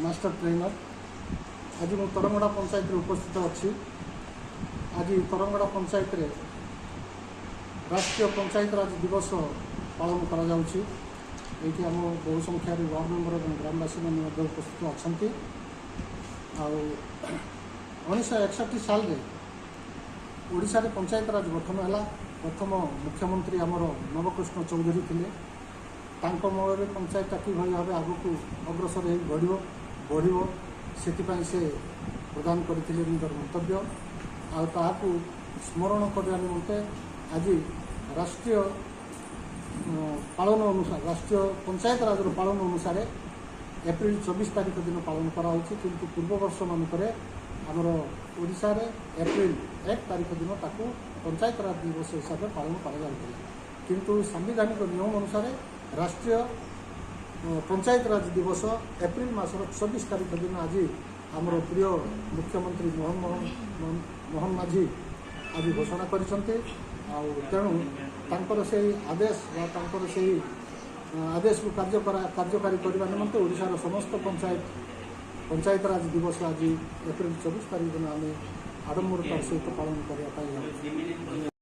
Master trainer. आज मैं तरंगड़ा पंचायत उपस्थित अच्छी। आज तरंगड़ा पंचायत रे राष्ट्रीय पंचायत राज दिवस पालन करा जाउछि। एठी हम बहु संख्या वार्ड मेंबर और ग्रामवासी मैंने उपस्थित अच्छा। 1961 साल रे ओडिशा रे पंचायत राज गठन है। प्रथम मुख्यमंत्री आमर नवकृष्ण चौधरी थिले। तांको मूल पंचायत कि भाव आग को अग्रसर बढ़ से प्रदान करते निजर मंतव्य आको स्मरण करने निमंते आज राष्ट्रीय पालन अनुसार राष्ट्रीय पंचायत राज पालन अनुसार एप्रिल 24 तारीख दिन पालन कराऊँ। किंतु पूर्व वर्ष मानक आमर ओडिशा रे एप्रिल 1 तारीख दिन ताकू पंचायत राज दिवस हिसाब से पालन करा किंतु संविधानिक नियम अनुसार राष्ट्रीय पंचायत राज दिवस एप्रिल मासर 24 तारीख दिन आज आमर प्रिय मुख्यमंत्री मोहन माझी आज घोषणा करते। तेणु से आदेश से आदेश को कार्यकारी करने निमंते ओडिशार समस्त पंचायत राज दिवस आज एप्रिल 24 तारीख दिन आम आडम्बरतार सहित पालन करने।